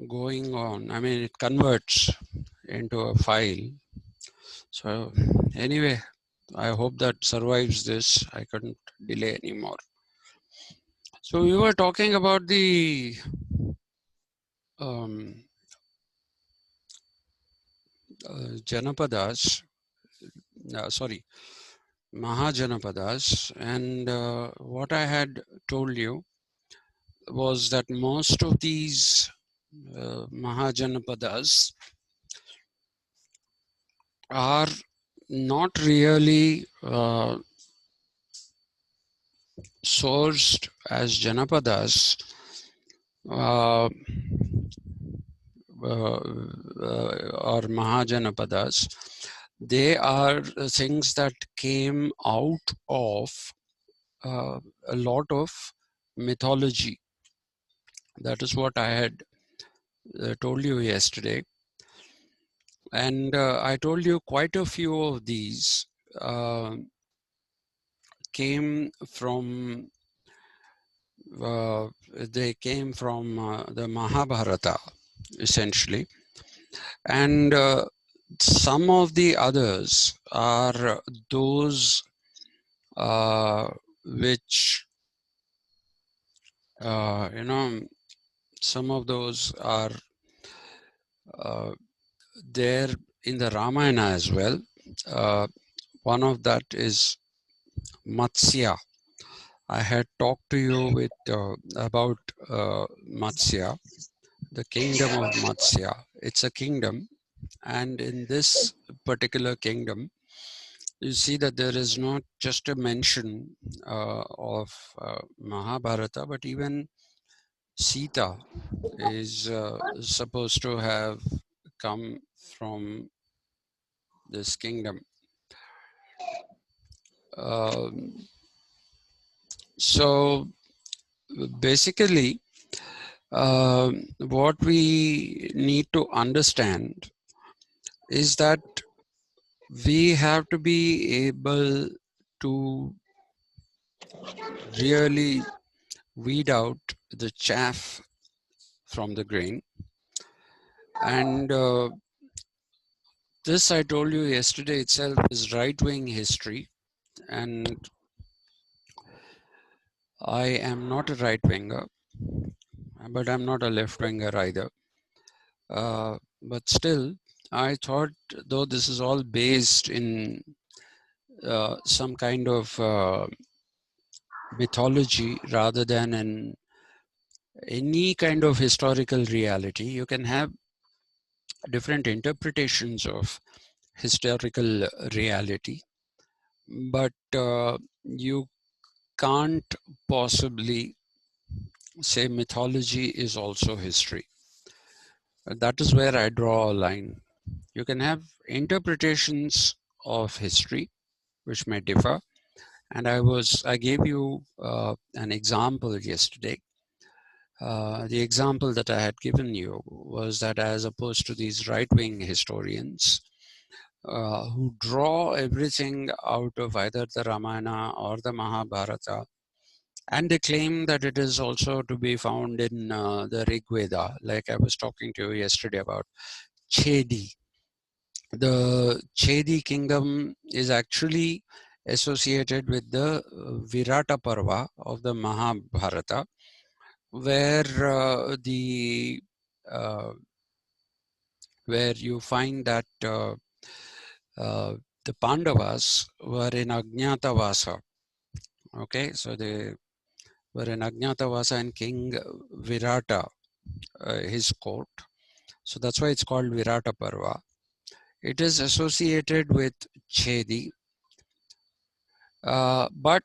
going on. I mean, it converts into a file. So anyway, I hope that survives this. I couldn't delay anymore. So we were talking about the um, Janapadas, sorry, Mahajanapadas, and what I had told you was that most of these Mahajanapadas are not really sourced as Janapadas uh, or Mahajanapadas. They are things that came out of a lot of mythology. That is what I had told you yesterday. And I told you quite a few of these came from, they came from the Mahabharata, essentially. And some of the others are those which, some of those are there in the Ramayana as well. One of that is Matsya. I had talked to you with about Matsya, the kingdom of Matsya. It's a kingdom, and in this particular kingdom, you see that there is not just a mention of Mahabharata, but even Sita is supposed to have come from this kingdom. So basically, what we need to understand is that we have to be able to really weed out the chaff from the grain. And this, I told you yesterday itself, is right-wing history. And I am not a right-winger, but I'm not a left-winger either. But still, I thought, though this is all based in some kind of mythology rather than in any kind of historical reality, you can have different interpretations of historical reality, but you can't possibly say mythology is also history. That is where I draw a line. You can have interpretations of history which may differ, and I gave you an example yesterday. The example that I had given you was that, as opposed to these right-wing historians who draw everything out of either the Ramayana or the Mahabharata, and they claim that it is also to be found in the Rig Veda, like I was talking to you yesterday about Chedi. The Chedi kingdom is actually associated with the Virata Parva of the Mahabharata, where uh, where you find that the Pandavas were in Ajnatavasa. Okay, so they were in Ajnatavasa and King Virata, his court. So that's why it's called Virata Parva. It is associated with Chedi, but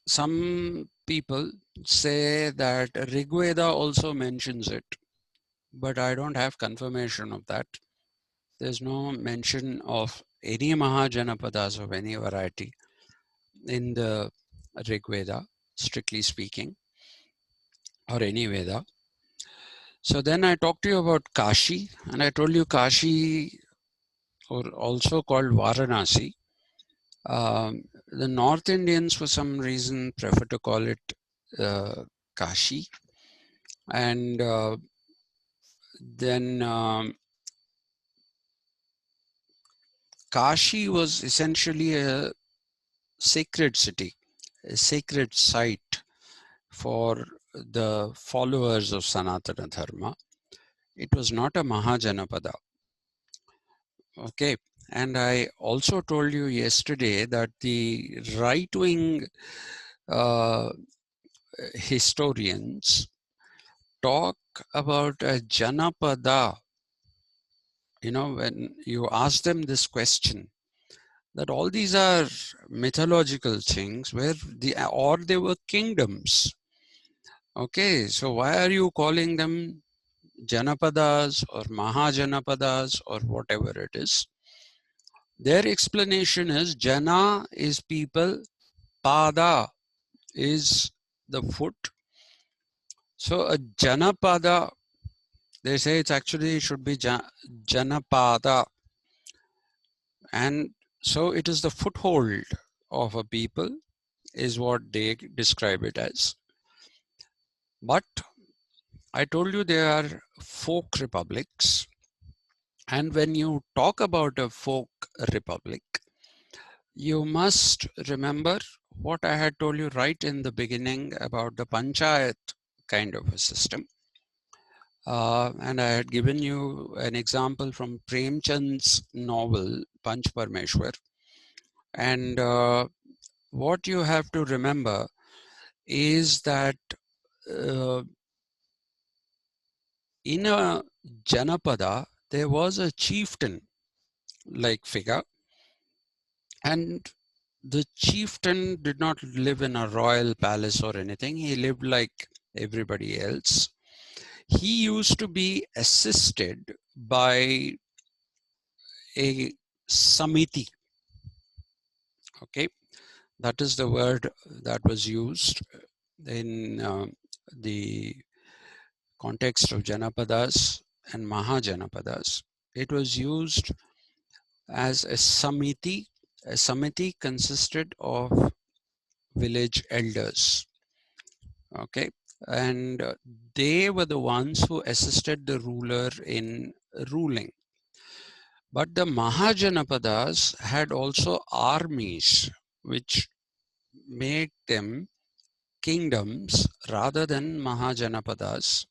some people say that Rigveda also mentions it, but I don't have confirmation of that. There's no mention of any Mahajanapadas of any variety in the Rigveda, strictly speaking, or any Veda. So then I talked to you about Kashi, and I told you Kashi, or also called Varanasi. The North Indians, for some reason, prefer to call it Kashi. And Then Kashi was essentially a sacred city, a sacred site for the followers of Sanatana Dharma. It was not a Mahajanapada. Okay. And I also told you yesterday that the right-wing historians talk about a Janapada. When you ask them this question, that all these are mythological things or they were kingdoms. Okay, so why are you calling them Janapadas or Mahajanapadas or whatever it is? Their explanation is Jana is people, Pada is the foot. So a Janapada, they say it should be Janapada. And so it is the foothold of a people is what they describe it as. But I told you there are folk republics. And when you talk about a folk republic, you must remember what I had told you right in the beginning about the panchayat kind of a system. And I had given you an example from Premchand's novel, Panch Parmeshwar. And what you have to remember is that in a Janapada, there was a chieftain-like figure, and the chieftain did not live in a royal palace or anything. He lived like everybody else. He used to be assisted by a samiti. Okay, that is the word that was used in the context of Janapadas and Mahajanapadas. It was used as a samiti. A samiti consisted of village elders. Okay, and they were the ones who assisted the ruler in ruling. But the Mahajanapadas had also armies which made them kingdoms rather than Mahajanapadas.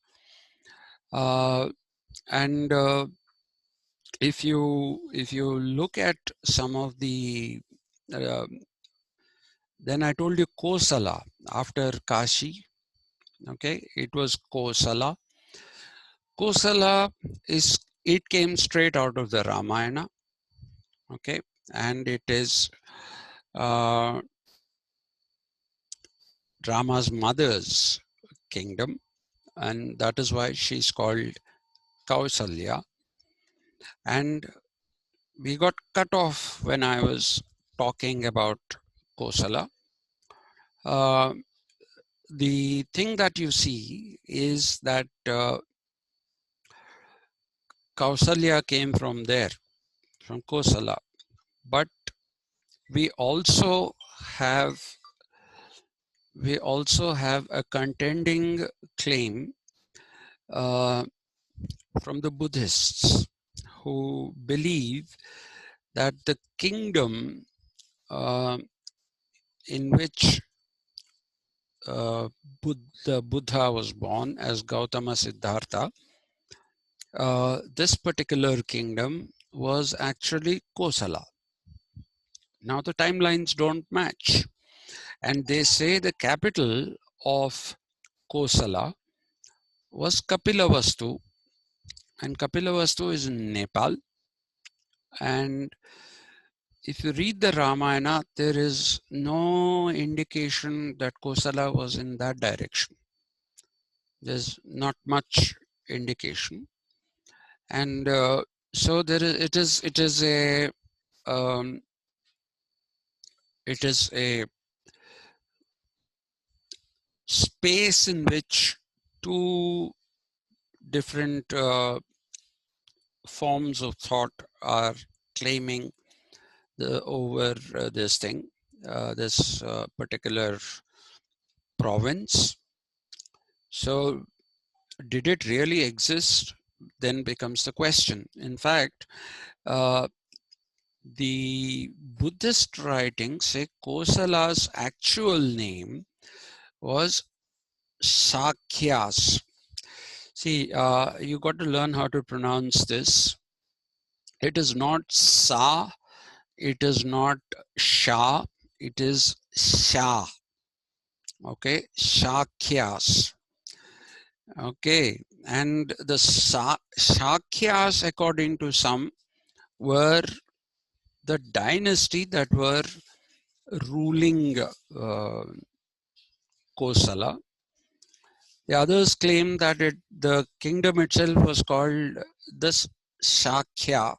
And if you look at some of the uh, then I told you Kosala after Kashi. Okay, it was Kosala. Kosala it came straight out of the Ramayana. Okay, and it is Rama's mother's kingdom, and that is why she's called Kausalya. And we got cut off when I was talking about Kosala. The thing that you see is that Kausalya came from there, from Kosala. But we also have a contending claim from the Buddhists who believe that the kingdom in which Buddha was born as Gautama Siddhartha, this particular kingdom was actually Kosala. Now the timelines don't match, and they say the capital of Kosala was Kapilavastu, and Kapilavastu is in Nepal. And if you read the Ramayana, there is no indication that Kosala was in that direction. There's not much indication, and so it is a space in which two different forms of thought are claiming over this thing, this particular province. So did it really exist then becomes the question. In fact, uh, the Buddhist writings say Kosala's actual name was Sakyas. See, you got to learn how to pronounce this. It is not Sa, it is not Sha, it is Sha. Okay, Shakyas. Okay, and the Shakyas, according to some, were the dynasty that were ruling Kosala. The others claim that the kingdom itself was called the Shakya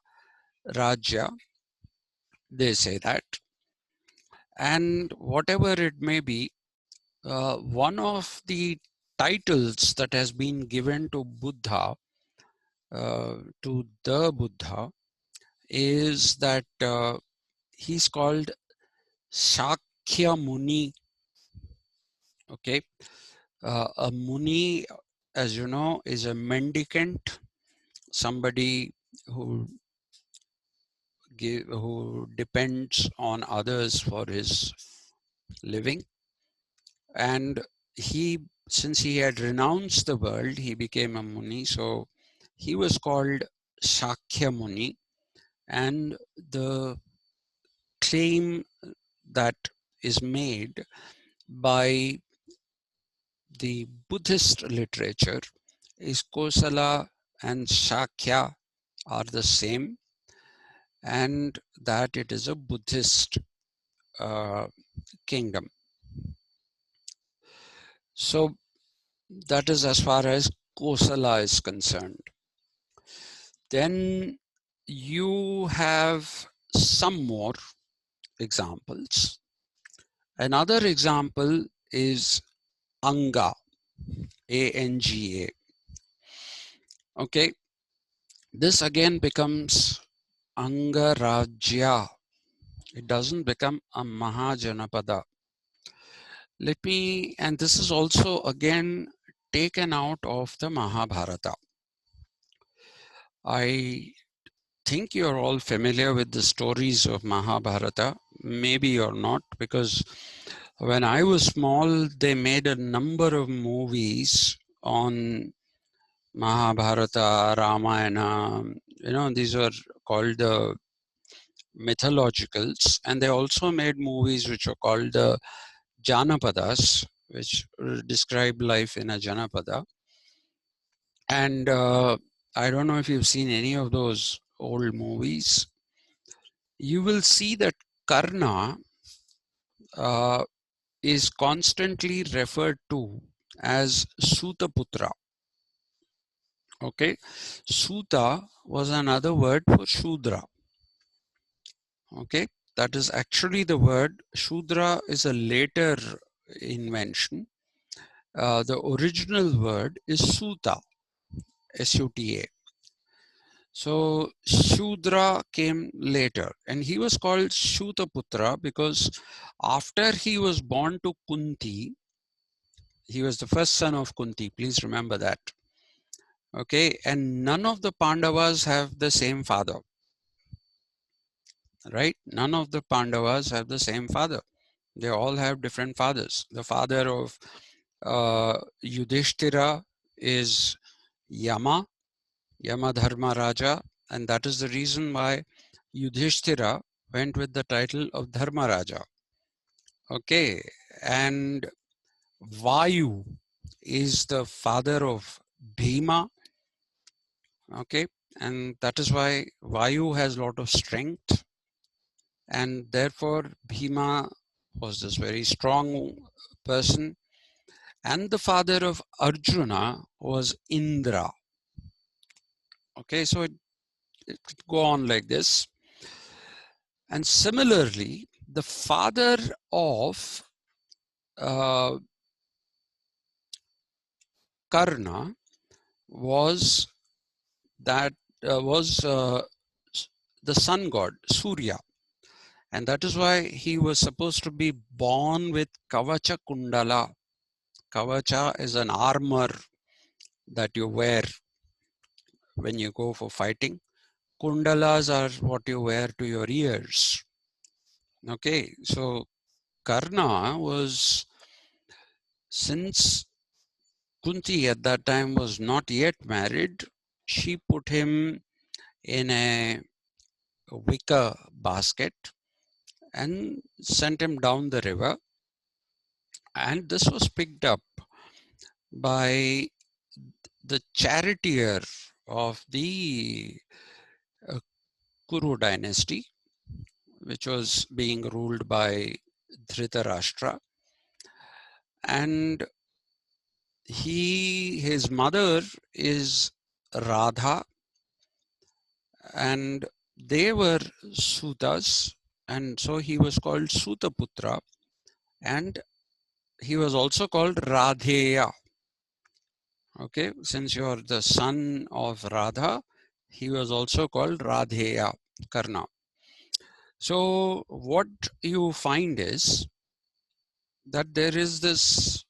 Rajya. They say that. And whatever it may be, one of the titles that has been given to Buddha, to the Buddha, is that he's called Shakya Muni. Okay, a Muni, as you know, is a mendicant, somebody who who depends on others for his living. And he, since he had renounced the world, he became a Muni. So he was called Shakya Muni. And the claim that is made by the Buddhist literature is Kosala and Shakya are the same, and that it is a Buddhist kingdom. So that is as far as Kosala is concerned. Then you have some more examples. Another example is Anga, A-N-G-A. Okay, this again becomes Anga Rajya. It doesn't become a Mahajanapada. Let me, and this is also again taken out of the Mahabharata. I think you're all familiar with the stories of Mahabharata. Maybe you're not, because when I was small, they made a number of movies on Mahabharata, Ramayana. You know, these were called the mythologicals, and they also made movies which were called the Janapadas, which describe life in a Janapada. And I don't know if you've seen any of those old movies. You will see that Karna is constantly referred to as Sutaputra. Okay, Suta was another word for Shudra. Okay, that is actually the word. Shudra is a later invention. The original word is Suta, S-U-T-A. So Shudra came later, and he was called Shutaputra because after he was born to Kunti, he was the first son of Kunti. Please remember that. Okay, and none of the Pandavas have the same father, right? None of the Pandavas have the same father. They all have different fathers. The father of Yudhishthira is Yama, Yamadharma Raja, and that is the reason why Yudhishthira went with the title of Dharma Raja. Okay, and Vayu is the father of Bhima. Okay, and that is why Vayu has a lot of strength, and therefore Bhima was this very strong person. And the father of Arjuna was Indra. Okay, so it could go on like this. And similarly, the father of Karna was the sun god Surya, and that is why he was supposed to be born with Kavacha Kundala. Kavacha is an armor that you wear when you go for fighting. Kundalas are what you wear to your ears. Okay, so Karna was, since Kunti at that time was not yet married, she put him in a wicker basket and sent him down the river. And this was picked up by the charioteer of the uh, Kuru dynasty, which was being ruled by Dhritarashtra. And his mother is Radha, and they were Sutas, and so he was called Sutaputra, and he was also called Radheya. Okay, since you're the son of Radha, he was also called Radheya, Karna. So what you find is that there is this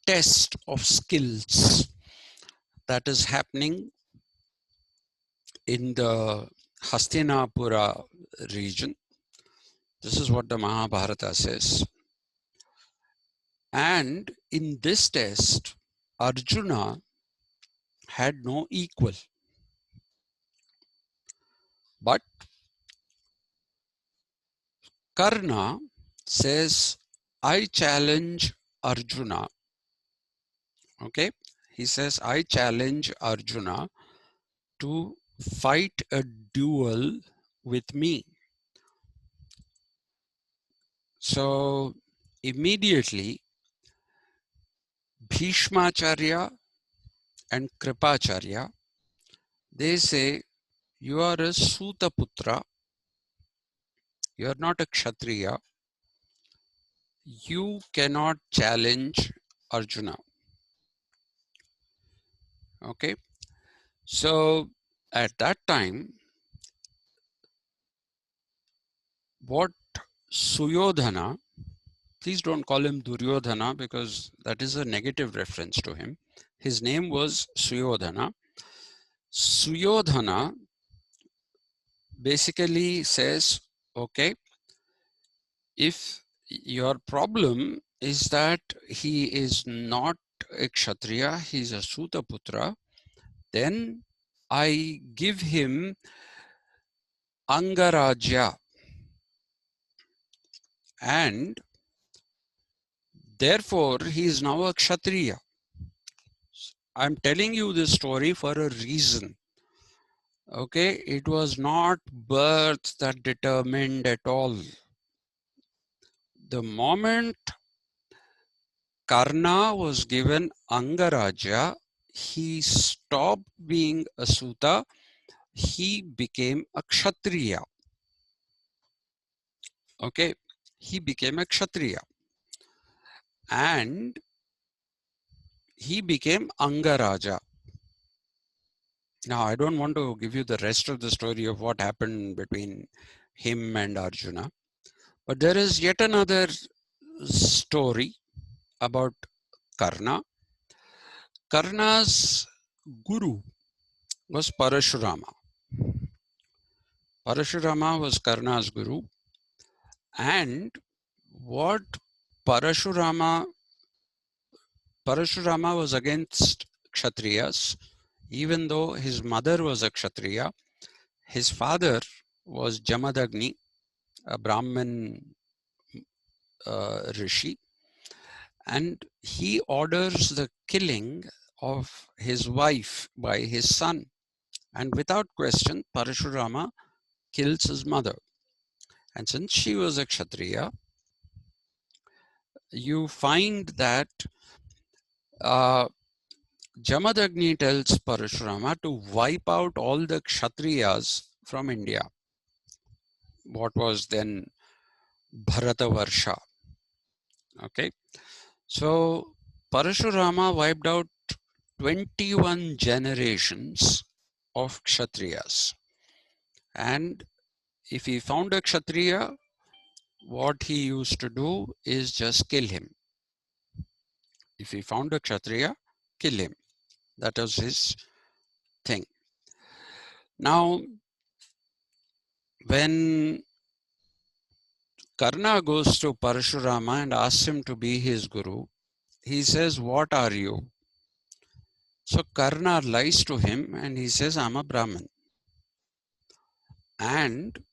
test of skills that is happening in the Hastinapura region. This is what the Mahabharata says. And in this test, Arjuna had no equal. But Karna says, I challenge Arjuna. Okay? He says, I challenge Arjuna to fight a duel with me. So immediately, Bhishmacharya and Kripacharya, they say, you are a Sutaputra, you are not a Kshatriya, you cannot challenge Arjuna. Okay, so at that time, what Suyodhana, please don't call him Duryodhana because that is a negative reference to him. His name was Suyodhana. Suyodhana basically says, okay, if your problem is that he is not a Kshatriya, he is a Sutaputra, then I give him Angarajya, and therefore he is now a Kshatriya. I'm telling you this story for a reason. Okay, it was not birth that determined at all. The moment Karna was given Angarajya, he stopped being a Suta, he became a Kshatriya. Okay, he became a Kshatriya. And he became Angaraja. Now, I don't want to give you the rest of the story of what happened between him and Arjuna, but there is yet another story about Karna. Karna's guru was Parashurama. Parashurama was Karna's guru, and what Parashurama was against Kshatriyas, even though his mother was a Kshatriya. His father was Jamadagni, a Brahmin rishi, and he orders the killing of his wife by his son. And without question, Parashurama kills his mother. And since she was a Kshatriya, you find that Jamadagni tells Parashurama to wipe out all the Kshatriyas from India, what was then Bharatavarsha. Okay, so Parashurama wiped out 21 generations of Kshatriyas. And if he found a Kshatriya, what he used to do is just kill him. If he found a Kshatriya, kill him. That was his thing. Now, when Karna goes to Parashurama and asks him to be his guru, he says, "What are you?" So Karna lies to him and he says, "I'm a Brahmin." And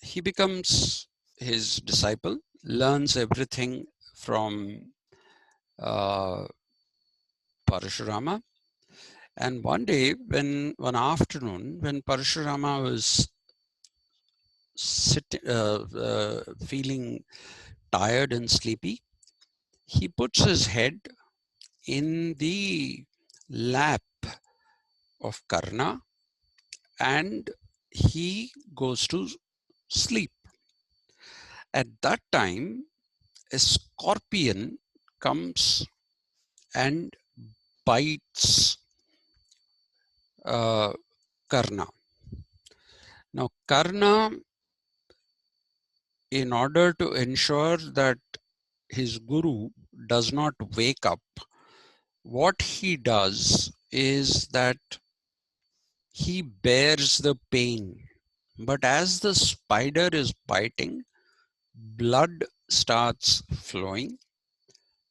he becomes his disciple, learns everything from uh, Parashurama. And one day, one afternoon, when Parashurama was feeling tired and sleepy, he puts his head in the lap of Karna and he goes to sleep. At that time, a scorpion comes and bites uh, Karna. Now, Karna, in order to ensure that his guru does not wake up, what he does is that he bears the pain. But as the spider is biting, blood starts flowing,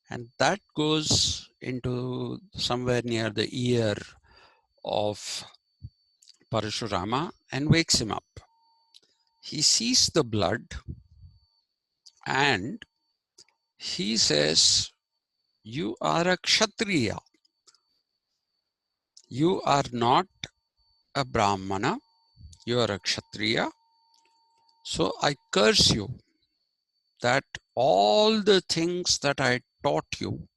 and that goes into somewhere near the ear of Parashurama and wakes him up. He sees the blood and he says, "You are a Kshatriya. You are not a Brahmana. You are a Kshatriya. So I curse you that all the things that I taught you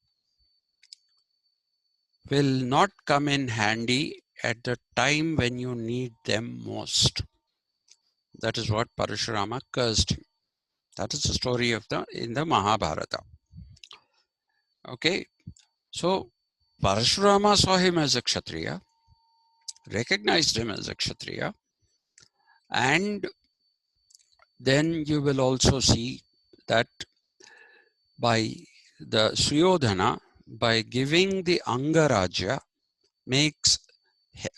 will not come in handy at the time when you need them most." That is what Parashurama cursed him. That is the story of in the Mahabharata. Okay, so Parashurama saw him as a Kshatriya, recognized him as a Kshatriya, and then you will also see that by the Suyodhana, by giving the Angarajya, makes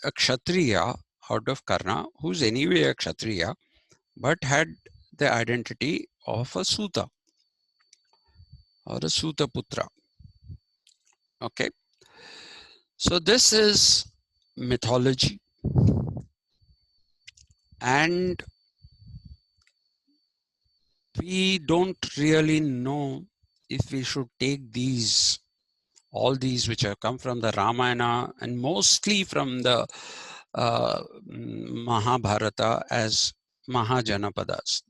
a Kshatriya out of Karna, who's anyway a Kshatriya, but had the identity of a Suta or a Suta Putra. Okay, so this is mythology, and we don't really know if we should take all these which have come from the Ramayana and mostly from the Mahabharata as Mahajanapadas.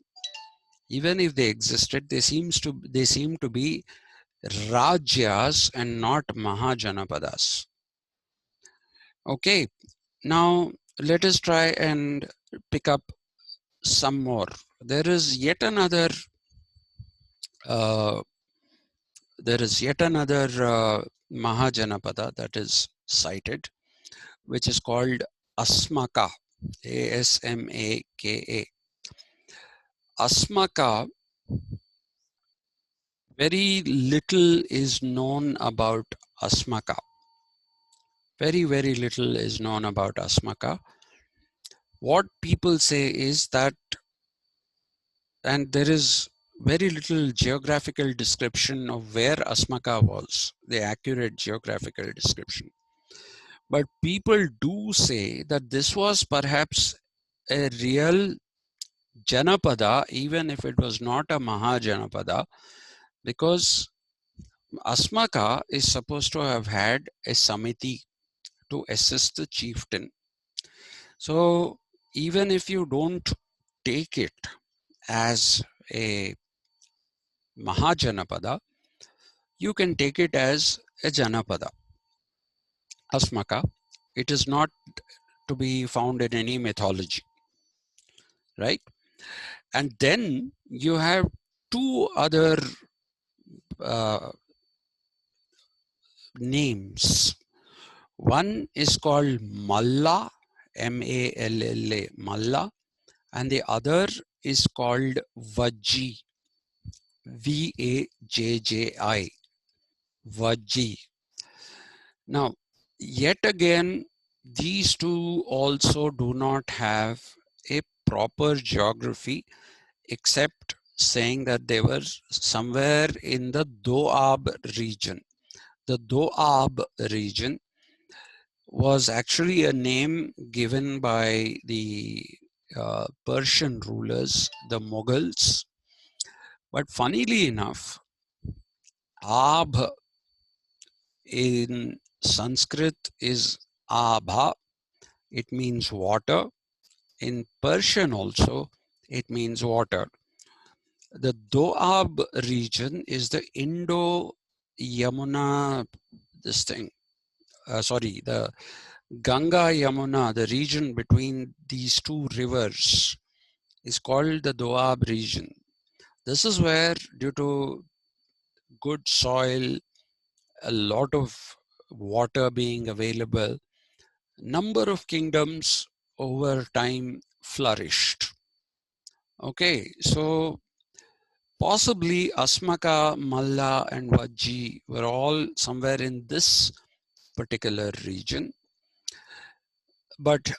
Even if they existed, they seem to be Rajyas and not Mahajanapadas. Okay, now let us try and pick up some more. There is yet another uh, Mahajanapada that is cited, which is called Asmaka, Asmaka. Asmaka, very little is known about Asmaka. Very, very little is known about Asmaka. What people say is that, and there is very little geographical description of where Asmaka was, the accurate geographical description. But people do say that this was perhaps a real Janapada, even if it was not a Mahajanapada, because Asmaka is supposed to have had a Samiti to assist the chieftain. So even if you don't take it as a Mahajanapada, you can take it as a Janapada, Asmaka. It is not to be found in any mythology, right? And then you have two other names. One is called Malla, M-A-L-L-A, Malla, and the other is called Vajji, V-A-J-J-I, Vajji. Now, Yet again, these two also do not have a proper geography, except saying that they were somewhere in the Doab region. The Doab region was actually a name given by the Persian rulers, the Mughals. But funnily enough, Ab in Sanskrit is Abha. It means water. In Persian also, it means water. The Doab region is the Indo-Yamuna, the Ganga Yamuna, the region between these two rivers is called the Doab region. This is where, due to good soil, a lot of water being available, number of kingdoms over time flourished. Okay, so possibly Asmaka, Malla, and Vajji were all somewhere in this particular region. But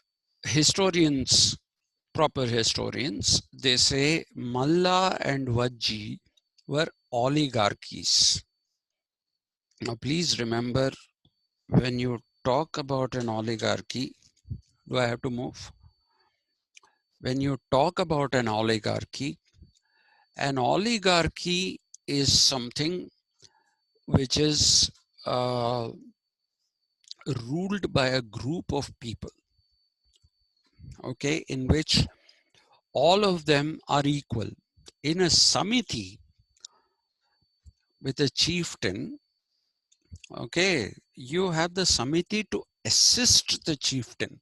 historians, proper historians, they say Malla and Vajji were oligarchies. Now, please remember, when you talk about an oligarchy, do I have to move? When you talk about an oligarchy is something which is ruled by a group of people, okay, in which all of them are equal. In a samiti with a chieftain, okay, you have the samiti to assist the chieftain.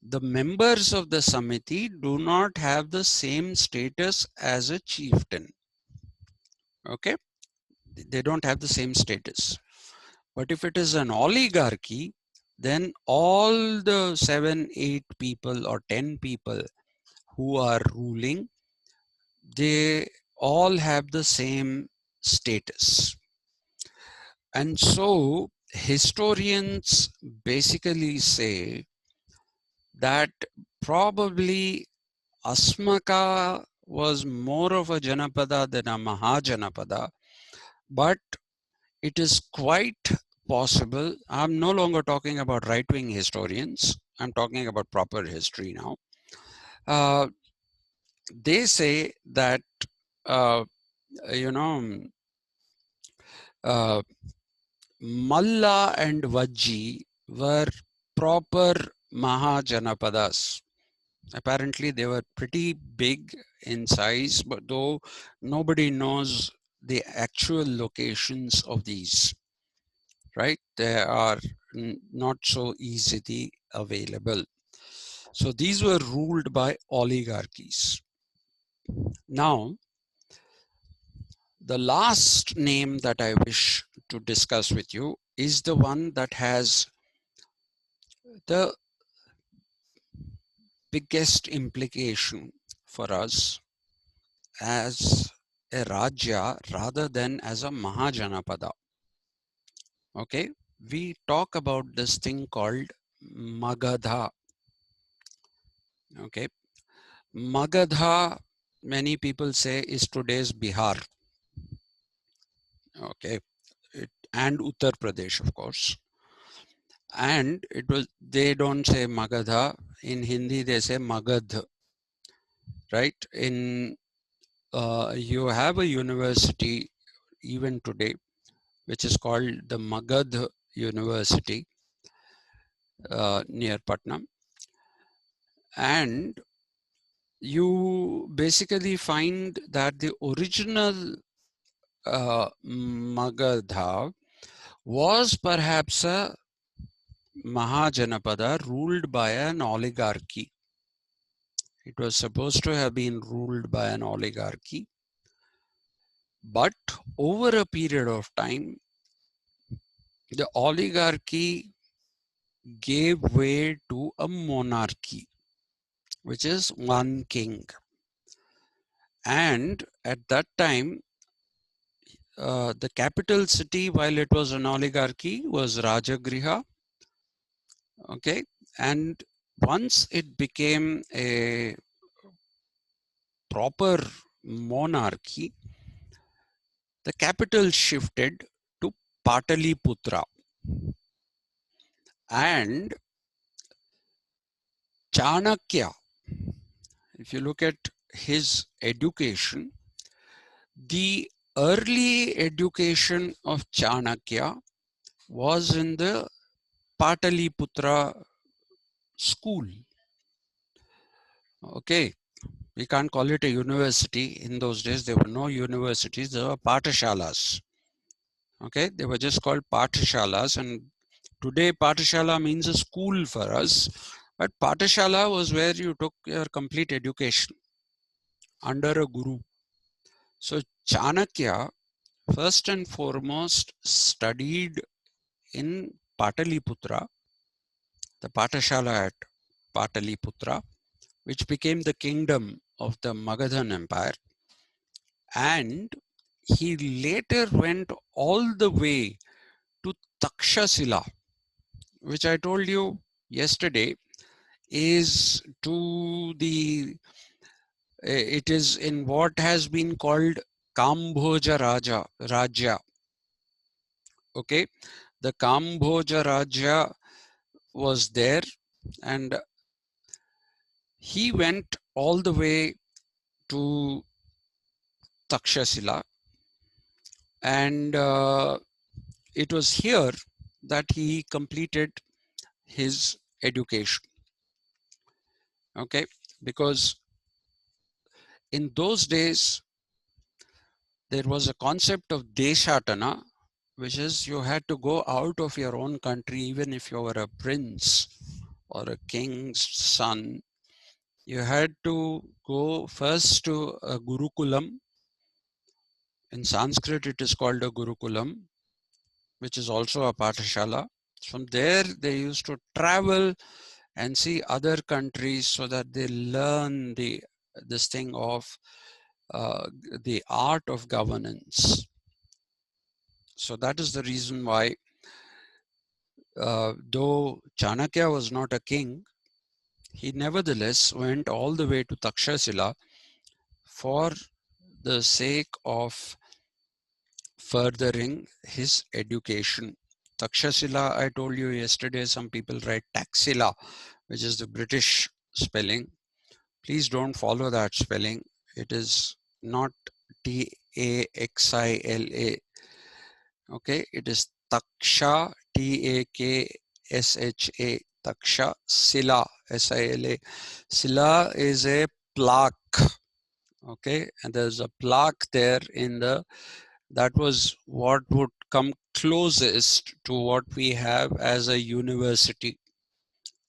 The members of the samiti do not have the same status as a chieftain. Okay, they don't have the same status. But if it is an oligarchy, then all the 7, 8 people or 10 people who are ruling, they all have the same status. And so historians basically say that probably Asmaka was more of a Janapada than a Mahajanapada, but it is quite possible. I'm no longer talking about right-wing historians. I'm talking about proper history now. They say that, uh, you know, uh, Malla and Vajji were proper Mahajanapadas. Apparently, they were pretty big in size, but though nobody knows the actual locations of these, right? They are not so easily available. So these were ruled by oligarchies. Now, the last name that I wish to discuss with you is the one that has the biggest implication for us as a Rajya rather than as a Mahajanapada. Okay, we talk about this thing called Magadha. Okay, Magadha, many people say, is today's Bihar. Okay, and Uttar Pradesh, of course. And it was, they don't say Magadha. In Hindi, they say Magad, right? In you have a university even today, which is called the Magad University near Patna. And you basically find that the original Magadha was perhaps a Mahajanapada ruled by an oligarchy. It was supposed to have been ruled by an oligarchy. But over a period of time, the oligarchy gave way to a monarchy, which is one king. And at that time, the capital city, while it was an oligarchy, was Rajagriha. Okay, and once it became a proper monarchy, the capital shifted to Pataliputra, and Chanakya, if you look at his education, the early education of Chanakya was in the Pataliputra school. Okay, we can't call it a university. In those days, there were no universities, there were Patashalas. Okay, they were just called Patashalas, and today Patashala means a school for us, but Patashala was where you took your complete education under a guru. So Chanakya, first and foremost, studied in Pataliputra, the Patashala at Pataliputra, which became the kingdom of the Magadhan Empire. And he later went all the way to Takshashila, which I told you yesterday is to the, it is in what has been called Kambhoja Rajya. Okay, the Kambhoja Rajya was there, and he went all the way to Takshashila, and it was here that he completed his education. Okay, because in those days there was a concept of deshatana, which is you had to go out of your own country, even if you were a prince or a king's son. You had to go first to a Gurukulam. In Sanskrit, it is called a Gurukulam, which is also a Patashala. From there, they used to travel and see other countries so that they learn this thing of the art of governance. So that is the reason why, though Chanakya was not a king, he nevertheless went all the way to Takshashila for the sake of furthering his education. Takshashila, I told you yesterday, some people write Taxila, which is the British spelling. Please don't follow that spelling. It is not Taxila. Okay, it is Taksha, Taksha, Taksha, Sila, Sila. Sila is a plaque. Okay, and there's a plaque there in the, that was what would come closest to what we have as a university.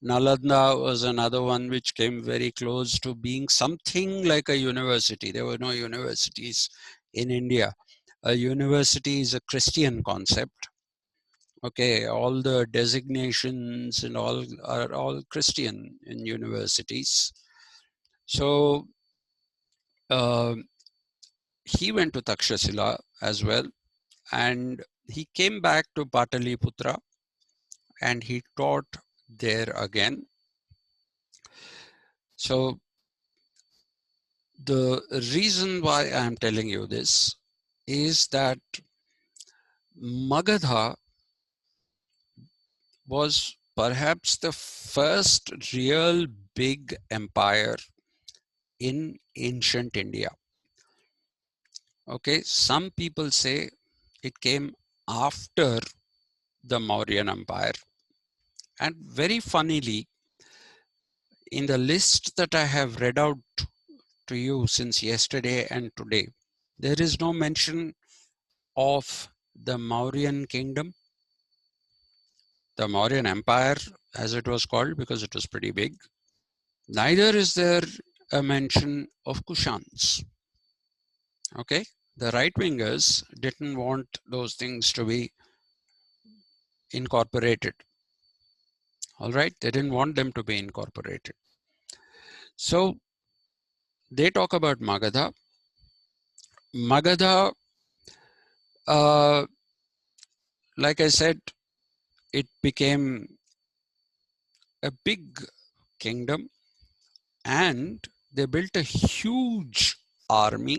Nalanda was another one which came very close to being something like a university. There were no universities in India. A university is a Christian concept. Okay, all the designations and all are all Christian in universities. So he went to Takshashila as well, and he came back to Pataliputra and he taught there again. So the reason why I am telling you this is that Magadha was perhaps the first real big empire in ancient India. Okay, some people say it came after the Mauryan Empire. And very funnily, in the list that I have read out to you since yesterday and today, there is no mention of the Mauryan kingdom, the Mauryan Empire, as it was called, because it was pretty big. Neither is there a mention of Kushans. Okay, the right wingers didn't want those things to be incorporated. All right, they didn't want them to be incorporated. So they talk about Magadha. Magadha, like I said, it became a big kingdom, and they built a huge army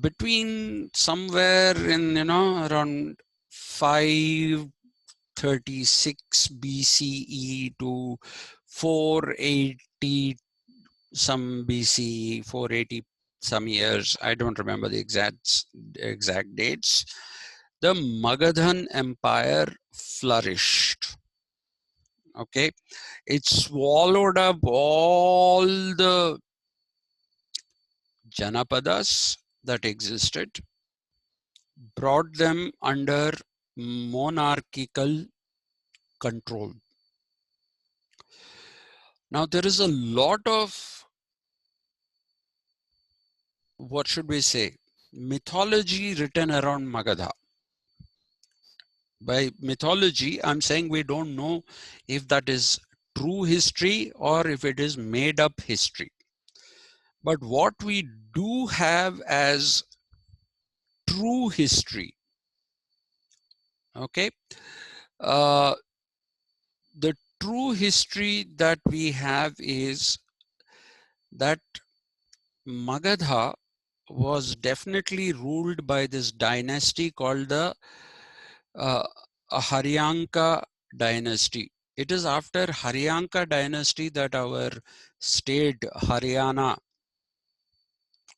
between somewhere in, around 536 BCE to 480 some BCE, 480 some years. I don't remember the exact dates. The Magadhan Empire flourished. Okay, it swallowed up all the Janapadas that existed, brought them under monarchical control. Now, there is a lot of, what should we say, mythology written around Magadha. By mythology, I'm saying we don't know if that is true history or if it is made up history. But what we do have as true history, okay, uh, the true history that we have is that Magadha was definitely ruled by this dynasty called the uh, Haryanka dynasty. It is after Haryanka dynasty that our state Haryana,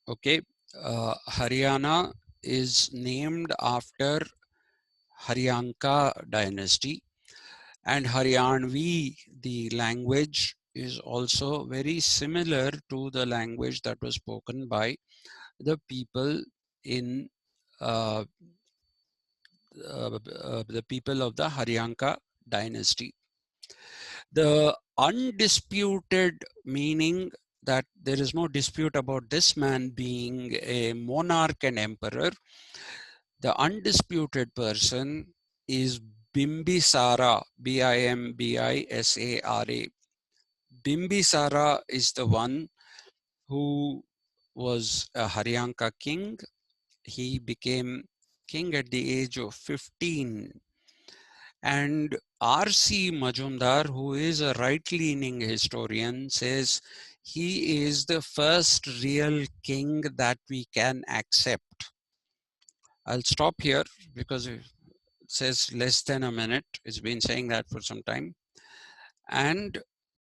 okay, Haryana is named after Haryanka dynasty, and Haryanvi, the language, is also very similar to the language that was spoken by the people in uh, the people of the Haryanka dynasty. The undisputed meaning that there is no dispute about this man being a monarch and emperor. The undisputed person is Bimbisara, Bimbisara. Bimbisara is the one who was a Haryanka king. He became king at the age of 15. And R.C. Majumdar, who is a right-leaning historian, says he is the first real king that we can accept. I'll stop here because it says less than a minute. It's been saying that for some time. And